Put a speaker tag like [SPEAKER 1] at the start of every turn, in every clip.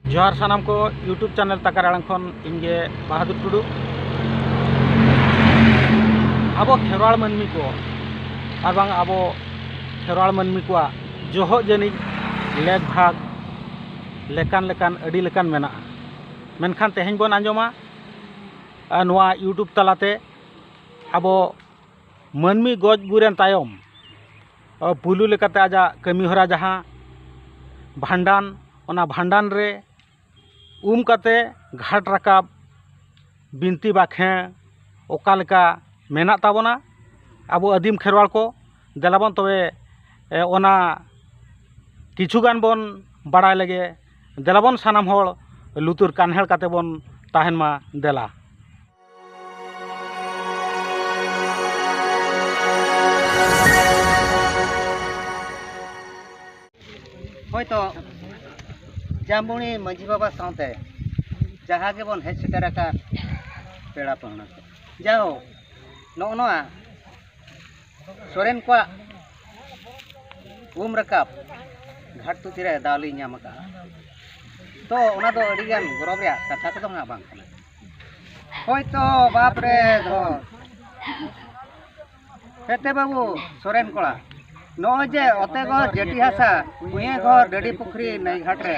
[SPEAKER 1] जोहार सानाम को YouTube channel तकार आड़ांग खन इनगे बहादुर टुडू अब खेरवाड़ मनमी को और बांग अब खेरवाड़ मनमी को जोहो जनी लेग भाग लेकान लेकान अडी लेकान मेना मेनखान तेहें बन आंजमा नवा यूट्यूब तलाते अब मनमी गज गुरेन तायम पुलू लेकाते आजा कमीहरा जहाँ भांडान ओना भांडान रे काते घाट राकाब बिनती बाखें ओका लेका मेना ताबोना अब आदिम खेरवाड़ को देलाबन तबे ओना किछुगान बन बड़ाय लगे देलाबन सानाम होड़ लुतुर कान्हेड़ काते बन ताहेन मा देला
[SPEAKER 2] होयतो जामुनी मझी बाबा साथे जहाँ के बन हेज सेटर पेड़ा पहना जाओ नोआ सोरेन को उम रकाब घाट तुतीरे दावली नाम का तो ओना दो अडिगान गरब रे कथा को ना बांग होयतो बाप रे धो पेते बाबू सोरेन कोड़ा नौजे ओते घर जेटी हासा कुए घर डेडी पुखरी नई घाट रे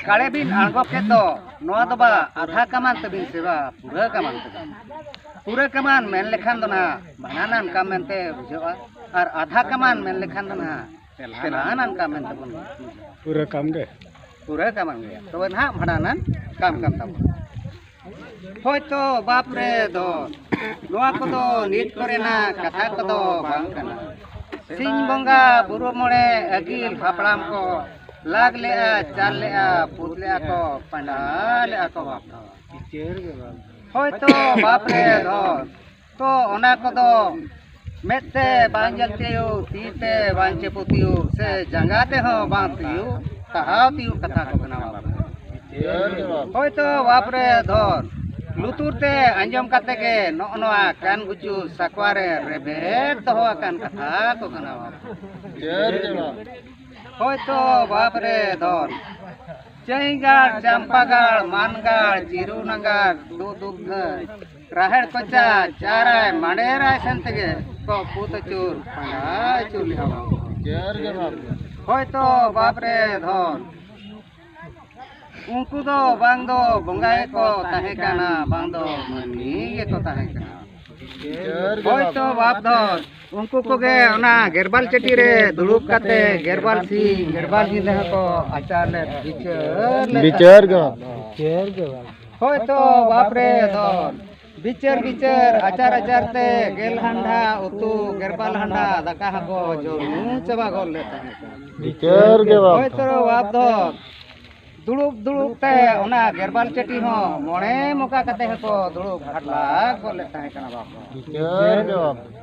[SPEAKER 2] काले बिन आंगो के तो नोआ दबा आधा कमान तबिन सेवा पूरा कमान मेन लेखान दो ना बनानान काम मेनते बुझवा और आधा कमान मेन लेखान दो ना तेलानान काम मेनते बन पूरा काम गे तो ना बनानान काम तब होयतो बाप रे दो नोआ को दो नीट करेना कथा को दो बांग कना सिंह बंगा बुरु मोड़े अगिल हापड़ाम को लाग ले चाल ले पूत ले को पंडा ले को बाप होयतो बाप रे धर तो ओना को दो मेते बांजलतियो तीते बांचेपुतियो से जंगाते हो बांतियो कहातियो कथा को बना बाप होयतो बाप रे धर लुतुरते अंजम काते के नोआ कान गुचू सकवारे रेबेट तो कान कथा को कना होयतो बाप रे धर चैगाड़ चंपागाड़ मानगाड़ चिरुनगाड़ दूध राहेड़ कोचा चाराय मांडेराय संतगे को पूतचूर पंडाय चूली होयतो बाप रे धर उनको दो बांग दो बंगाए को ताहे काना बांग दो मनी को ताहे काना होयतो बाप धर उनको को गे ओना गेरबाल चटी रे दुड़ुब काते गेरबाल जिंदे को आचार ले बिचर गे होयतो बाप रे धर बिचर आचार ते गेल हंडा उतु गेरबाल हंडा दाका हको जोनु चबा गोल ले ताहे बिचर गे होयतो बाप धर दुड़ुब ते ओना गेरबाल चटी हो मोणे मोका कते हको दुड़ुब घाटला गोले ताहे कना बाप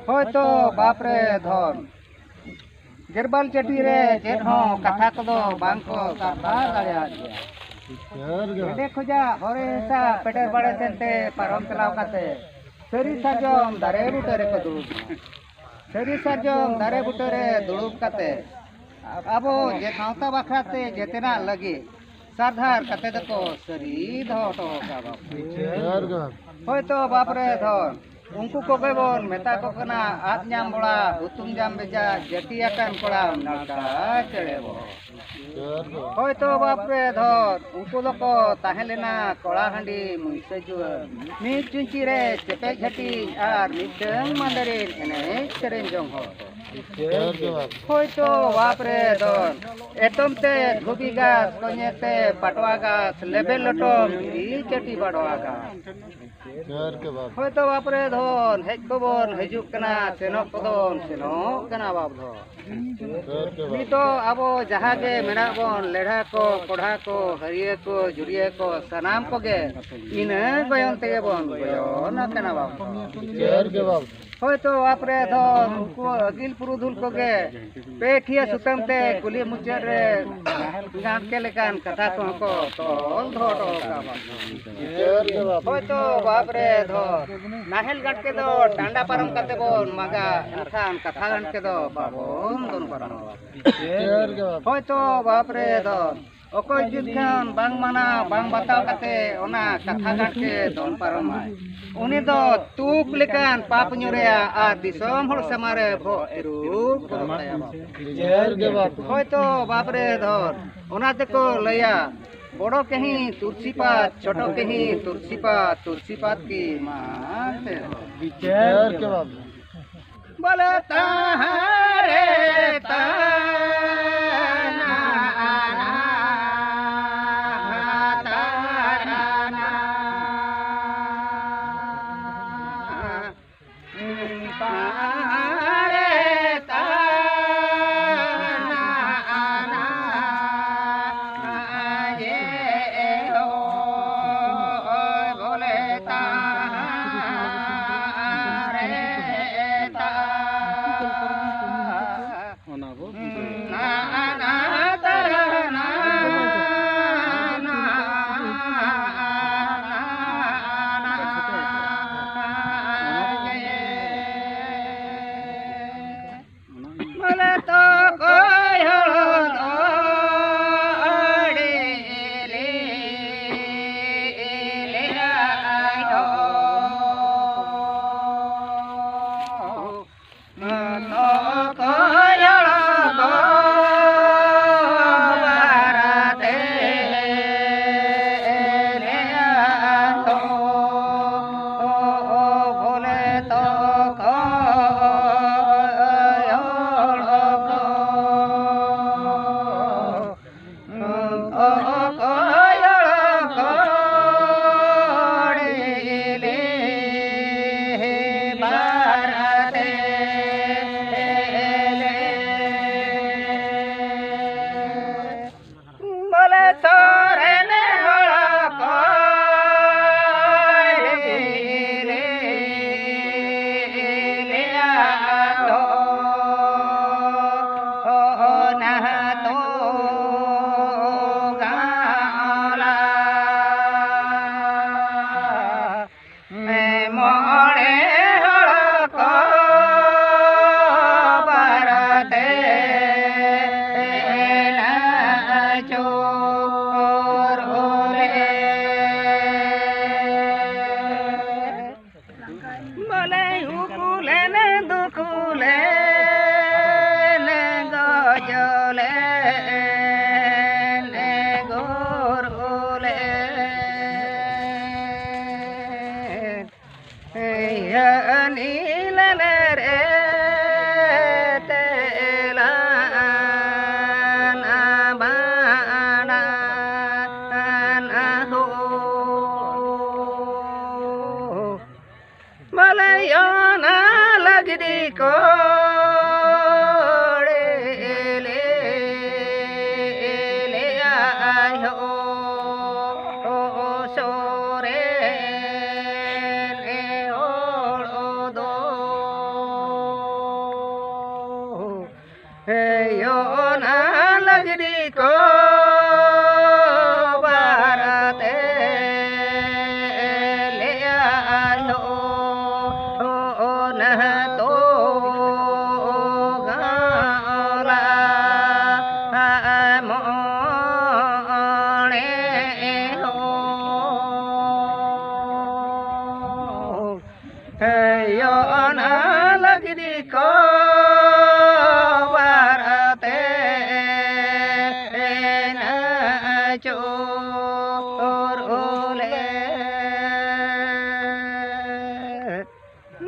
[SPEAKER 2] होयतो बाप रे धर गेरबाल चटी रे चेत हो कथा को दो बांग को साबा दाड़िया देखो जा होरे सा पेटर बड़े सेंते परम चलाव काते सरी साजम दारे बुटे रे को दुड़ुब सरी साजम दारे बुटे रे दुड़ुब काते आबो जे सावता बाखराते जेतेना लगी सरदार कते दको सरी धोटो का बाप होयतो बाप रे धर उनको को बेबन मेता को कना आत नाम बड़ा उतुम जाम बेजा जटिया कान कोड़ा नाका चढ़ेबो होयतो बाप रे धर उनको दको ताहेलेना कोड़ा हंडी मुइसे जुआ मी चुंची रे चेपे झटी आर मिटंग मांदरे एने सेरेन जंग हो होयतो बाप रे धर एतम ते धोबी गास कोनेते पटवा गास लेबेल लटम ई चटी बड़वा गास होयतो बाप रे धन हेज को बन हिजुक कना सेनोक कोदन सेनोक कना बाप धन नितो आबो जहाँ के मेना बन लेढ़ा को कोढ़ा को हरिये को जुड़िये को सनाम को गे इने गयन तेगे बन गयन कना बाप होयतो बाप रे धन को अगिल पुरुधुल को गे पेखिया सुतम ते कुली मुचर रे गांठ के लेकान कथा को तोल धोटो का बाप होयतो बाप रे धर नाहेल गांठ के दो टांडा परम काते बोन मागा खान कथा गांठ के दो बाबोन दोन परम होयतो बाप रे धर ᱚᱠᱚᱭ ᱡᱩᱫ ᱠᱷᱟᱱ ᱵᱟᱝ ᱢᱟᱱᱟᱣ ᱵᱟᱝ ᱵᱟᱛᱟᱣ ᱠᱟᱛᱮ ᱚᱱᱟ ᱠᱟᱛᱷᱟ ᱜᱟᱱ ᱜᱮ ᱫᱚᱱ ᱯᱟᱨᱚᱢᱟᱭ ᱩᱱᱤ ᱫᱚ ᱛᱩᱠ ᱞᱮᱠᱟᱱ ᱯᱟᱯ ᱧᱩᱨᱮᱭᱟ ᱟᱨ ᱫᱤᱥᱚᱢ ᱦᱚᱲ ᱥᱟᱢᱟᱝ ᱨᱮ ᱵᱚᱦᱚᱜ ᱛᱤᱨᱩᱵ ᱜᱚᱫᱚᱜ ᱛᱟᱭᱟ ᱦᱳᱭᱛᱚ ᱵᱟᱯ ᱨᱮ ᱫᱷᱚᱨ ᱚᱱᱟ ᱛᱮᱠᱚ ᱞᱟᱹᱭᱟ बड़ो कहीं तुलसी पात छोटो कहीं तुलसी पात की मानते
[SPEAKER 1] विचार के बाद
[SPEAKER 2] बोले तारे ताना आना ताराना तारे ताना आना ये हो बोले तारे ता
[SPEAKER 1] ona bo
[SPEAKER 2] ना ना ताराना मला तो कोई हो ओड़े ले ले आयो तो कोई हो बाराते ले आयो बोले तो बोले तोरे ने ले आओ ना तो गाला मैं मोड़े को बरते चोर बोले उकुले ने दुकुले ने गजले ने गोरले नील रे तेला बाणा हो मलयाना लगदी को ले आयो सोरे ने ओड़ो दो यो ना लगदी को बारते ले आयो न तो गाला मोणे हो यो ना लगदी को बारते न चोर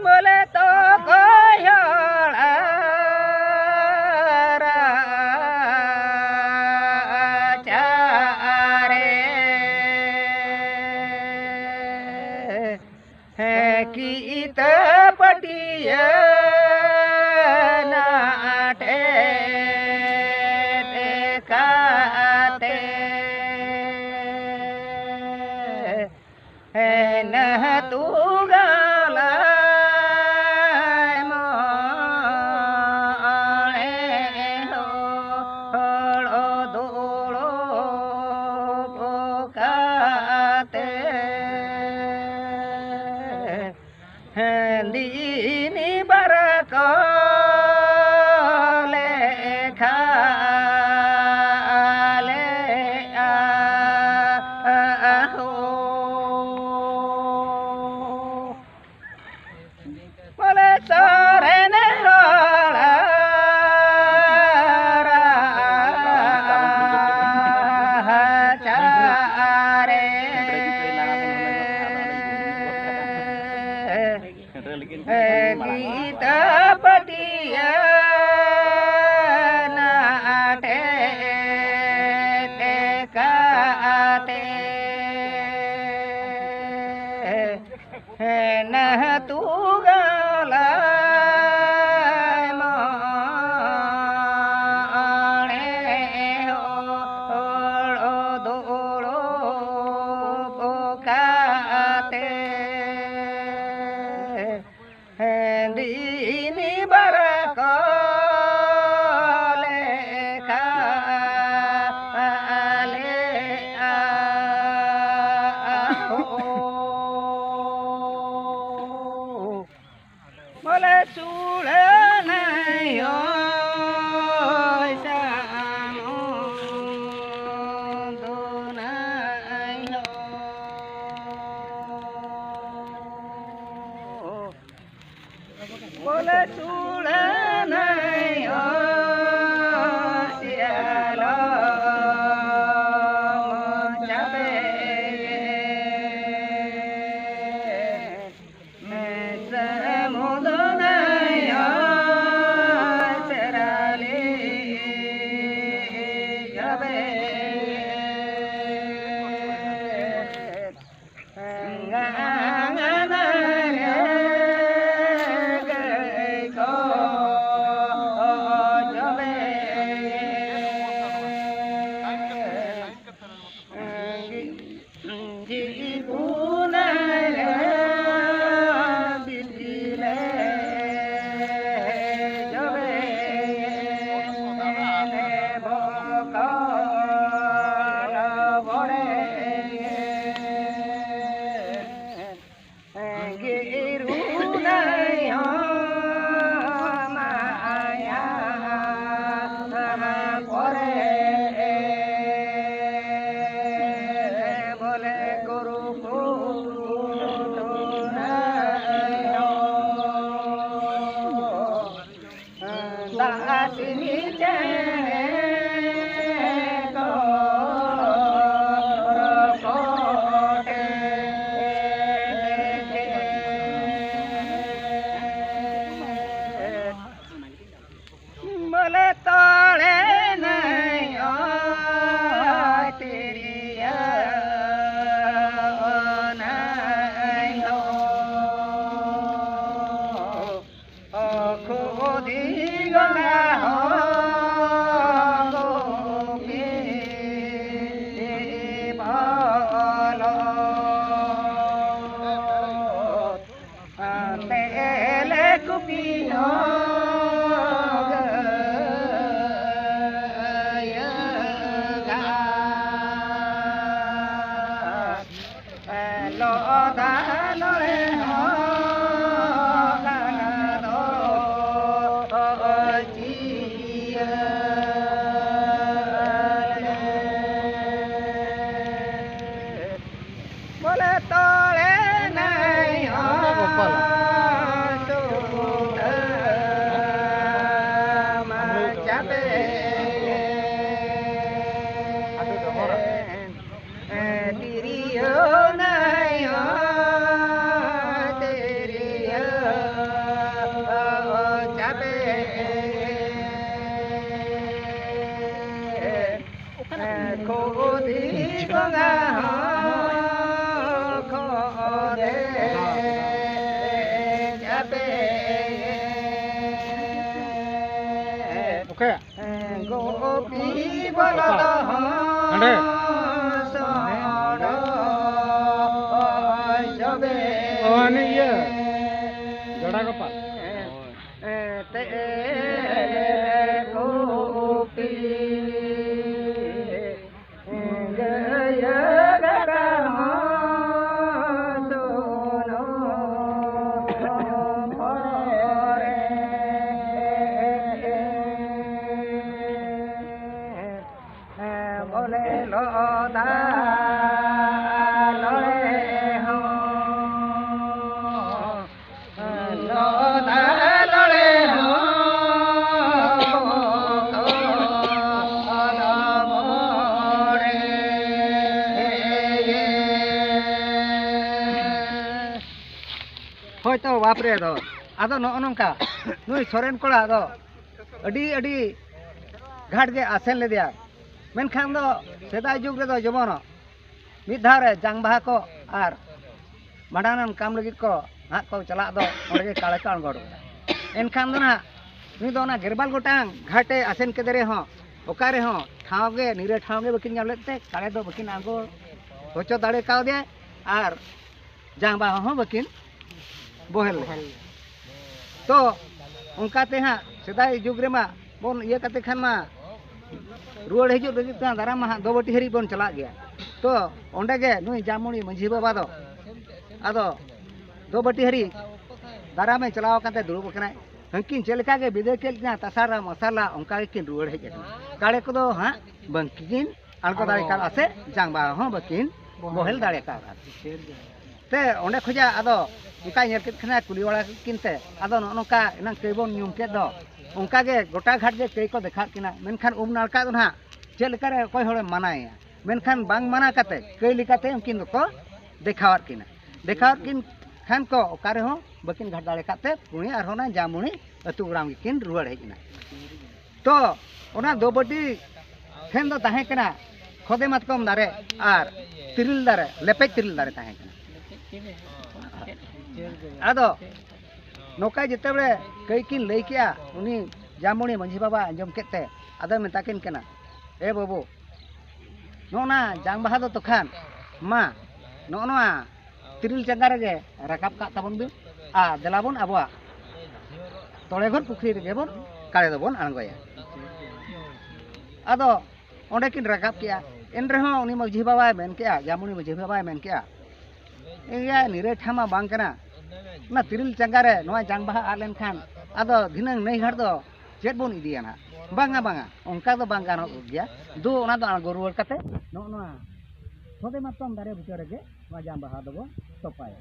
[SPEAKER 2] बोले तो चारे कीत पटिया नाटे काते न तू गाला दीनी बरको लेखा ले गीता पटिया नाटे ते काते न तू गला दीनी बरको लेखा ले बोले चूड़े नहीं हो श्यामो दो नहीं हो बोले चूड़े नहीं हो सियालो जाबे मैं समुद्र नहीं हो तेराली जाबे बोले तोड़े नहीं हो तेरी नहीं हो खुद ही गंगा हो गोपी बोलो तेले कुपी हो बोले तोड़े नहीं हो जाबे तिरियो नहीं हो तेरियो जाबे खोदी गंगा हो खोदे जाबे
[SPEAKER 1] ओके
[SPEAKER 2] गोपी बोलो
[SPEAKER 1] अंडे
[SPEAKER 2] सोनो जाबे
[SPEAKER 1] ini iya gada kapal
[SPEAKER 2] ते गोपी जय गदा सोनो बोले लोदा लोए हो लोदा लोए हो तो बाप रे दो आदो नोका नुई सोरेन कोड़ा दो अडी घाट के आसेन ले दिया मेनखान दो सेदाय जुग रे दो जमोनो मिद धारे जांग बाहा को आर माडानन काम लगी को हाथ को चला दो ओंडे काले का अणगोड़ एनखान दो ना नुई दो ना गेरबाल गोटांग घाटे आसेन के दरे हो ओकारे हो ठावगे निरे ठावगे बकिन जाम लेते काले दो बकिन आगो होचो दाड़े काव दे आर जांग बाहा हो बकिन बोहेल तो उनकाते हाँ सेदाय जुग रे मा बोन ये कते खान मा रुआड़ हिजुग लगी दारा मा दो बटी हरी बोन चला गया तो ओंडे गे नुई जामुनी मंझी बाबा दो आदो दो बटी हरी दारा में चलाव काते दुड़ुब कनाय हंकिन चेलका गे बिदे केलना तसारा मसाला उनका किन रुआड़ हिज काले को दो हाँ बंकिन आलको दाड़े का आसे जांग बाहा हो बकिन बोहेल दाड़े का ते ओंडे खोजा आदो उनका नेल के खाना कुली वाला किनते आदो नोका इनां केबोन न्यूम के दो उनका गे गोटा घाट गे कई को देखा किना मेनखान उम नालका दो ना चेल करे कोई होड़े मनाया मेनखान बांग मना काते कई लिकाते उनकिन को देखावत किन खान को ओकारे हो बकिन घाट दाड़े काते पुणी आर होना जामुनी अतु उड़ाम किन रुआड़ हेजना तो ओना दो बटी खेन दो ताहे कना खोदे मातकम दारे आर तिरिल दारे लेपे तिरिल दारे ताहे कना आदो नौका जिते बड़े कई किन लई किया उनी जामुनी मंझी बाबा अंजम केते आदो मेताकिन कना ए बाबू नोना जांग बाहा दो तोखान मा नोना तिरिल चंगा रे राकाब का ताबन बिन आ देलाबन आबवा तोड़े घर पुखरी रे बोन काले दोबन आंगोया आदो ओंडे किन राकाब किया एन रे हो उनी मंझी बाबा मेन किया जामुनी मंझी बाबा मेन किया एया निरे ठामा बांग कना ना तिरिल चंगा रे नोआ जांग बाहा आलेन खान आदो धिनंग नई घाट दो चेत बोन इदिया ना बांगा उनका दो बांगा नो गया दो ओना दो आगो रुआड़ काते नोआ खोदे मातम दारे बुटर गे नोआ जांग बाहा दो तोपाय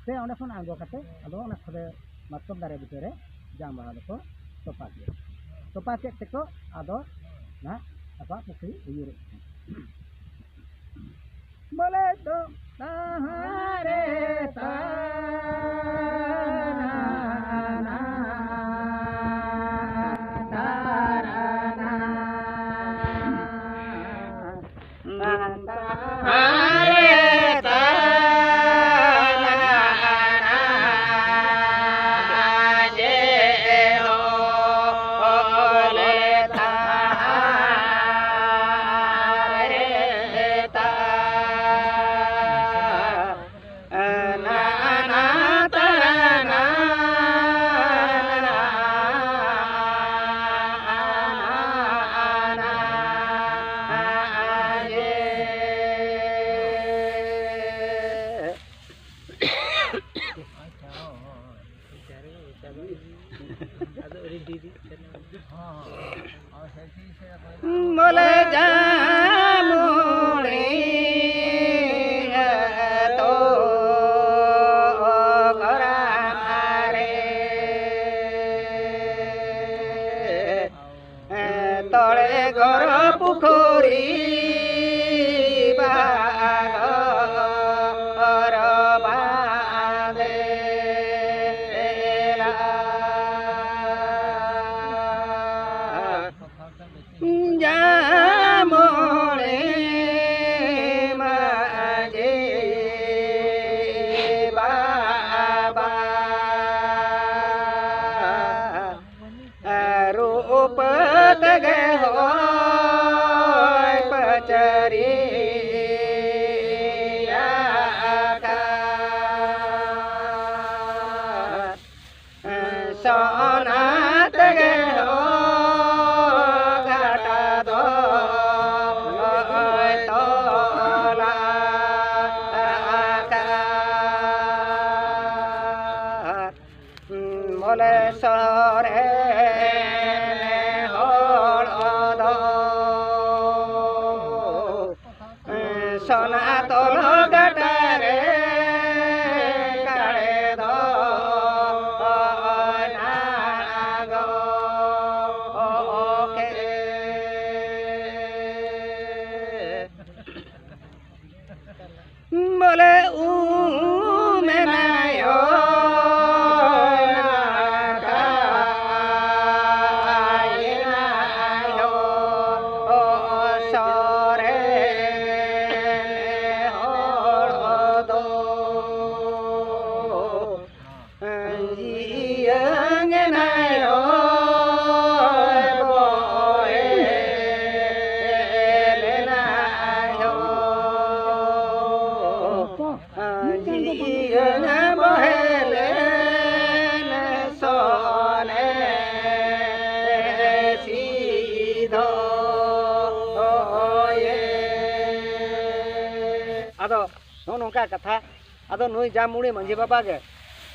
[SPEAKER 2] ते ओंडे खन आगो काते आदो ओना खोदे मातम दारे बुटर जांग बाहा दो तोपा गया तोपा के तेको आदो ना apa पुखरी उयुर बोले तो ताहारे ताना बोले जामुनी तो घरा मारे तोड़े घर पुखरी बागर बांधे जामुनी माजे बाबा रूप तगे हो पचरी सोना तगे हो बोले सोरे होड़ दो सोना तोलो गटरे काले दो नागो के बोले ऊ में नायो मंजिया बहेले सोने सीधो आदो नोनका कथा आदो नुई जामुड़ी मंझी बाबा के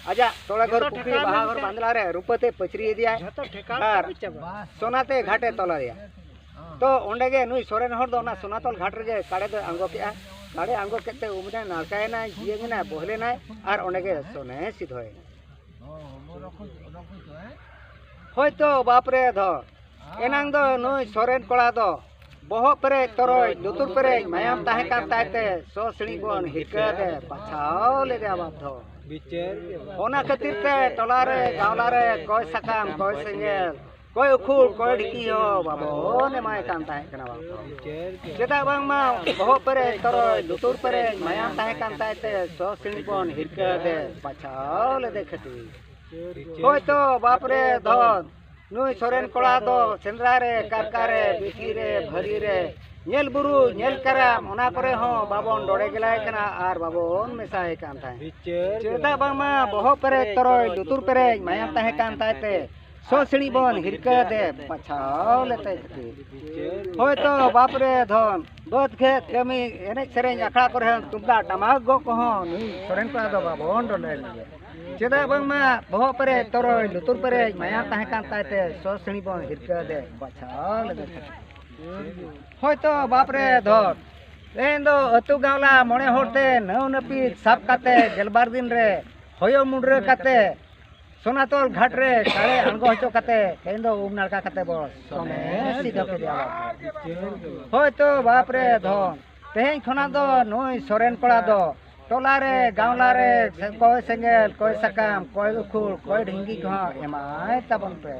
[SPEAKER 2] आजा तोड़ा घर पुकरी बाहा घर बांधला रे रूपते पचरी दिया और सोनाते घाटे तोला दिया तो ओंडे गे नुई सोरेन हर दो ना सोनातल घाट रे काड़े दो अंगो के काड़े अंगो केते उमने नालकाय ना जिए ना बहले ना और ओंडे गे सोने सिधोय होय तो बाप रे धो एनांग दो नुई सोरेन कोड़ा दो बहो परे तरोय लुतुर परे मायाम ताहे काम ताते सो सणी कोन हिका दे पछाओ ले दे बाप धो बिचेर ओना खातिर ते टोला रे गावला रे कोय सकाम कोय सेंगेल कोई उखुल कोई ढिकी हो बाबो ने माय काम ताहे कना बाबो चेदा बांग मा बहो परे तरोय लुतुर परे मायाम ताहे काम ताते सो सणी कोन हिका दे पछाओ ले दे खती होय तो बाप रे धन नुई सोरेन कोड़ा दो सेंद्रा रे कारका रे बिठी रे भरी रे नेल बुरु नेल कराम ओना करे हो बाबोन डोड़े गेलाय कना आर बाबोन मेसाय कान ताय चेदा बांगमा बहो परे तरोय लुतुर परे मायाम ताहे कान तायते सो सिणी बोन हिरका दे पछाओ लेते खती होय तो बाप रे धन बद खेत कमी एने सेरेंज अखड़ा करे तुमदा टमाक गो को हो नुई सोरेन कोड़ा दो बाबोन डोले चेदा बांगमा बहो परे तरोय लुतुर परे मायाम ताहे कान तायते सो सिणी बोन हिरका दे पछाओ लेते होय तो बाप रे धर तेन दो अतु गावला मणे होते नौ नपी साप काते गेलबार दिन रे होयो मुंडरे काते सोनातल घाट रे काळे अंगो हचो काते तेन दो उम नालका काते बो सोने सीधा पे दिया होय तो बाप रे धन तेहें खना दो नोई सोरेन कोड़ा दो टोला रे गावला रे कोय सेंगेल कोय सकाम कोय उखुल कोय ढिंगी को एमाय तबन पे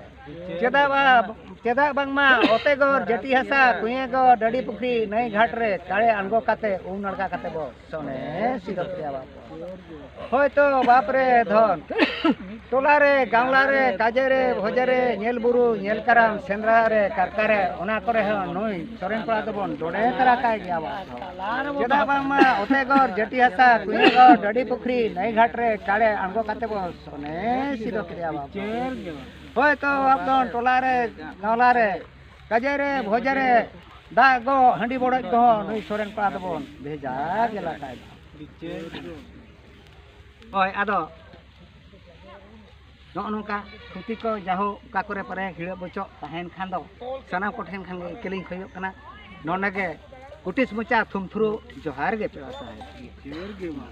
[SPEAKER 2] चेदा बांगमा ओते गोर जटी हसा कुए गो डडी पुखरी नई घाट रे काळे अनगो काते उम नड़का काते बो सोने सीधा पिया बाप होय तो बाप रे धन टोला रे गावला रे काजे रे भोजे रे नेल बुरु नेल कराम सेंद्रा रे कारका रे ओना करे हो नई सोरेन कोड़ा दबन डोडे तरा काय गया बा चेदा बांगमा ओते गोर जटी हसा कुए गो डडी पुखरी नई घाट रे काळे अनगो काते बो सोने सीधा पिया बाप होय तो आपन टोला रे गावला रे काजे रे भोजे रे दा गो हंडी बड़ो को नई सोरेन कोड़ा दबन भेजा गेला काय होय आदो नोनका खुती को जाहो का करे परे हिड़ बचो ताहेन खान दो सना कोठेन खान केलिंग खयो कना नोनगे कुटिस मुचा थुमथुरु जोहार गे पेड़ा साहेब जोर गे मा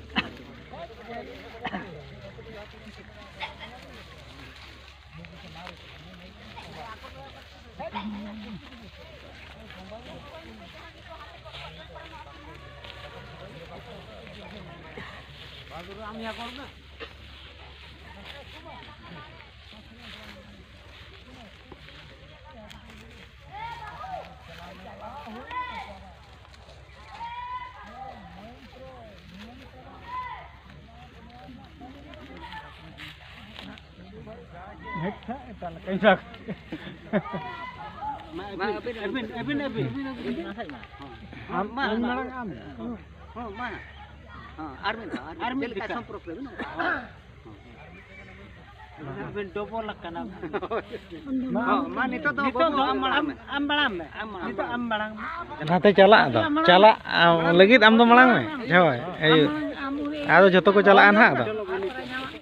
[SPEAKER 2] আমি এখন না हेठा एटाल कैसा मा अबिन आम मांग आम हां मा हां आर्मी का संपर्क रे ना अबिन डबल लकना मा नितो तो आम बड़ाम नितो आम बड़ाम नाते चला दो चला लगित आम दो मलांग में होय आदो जतो को चला आन हा दो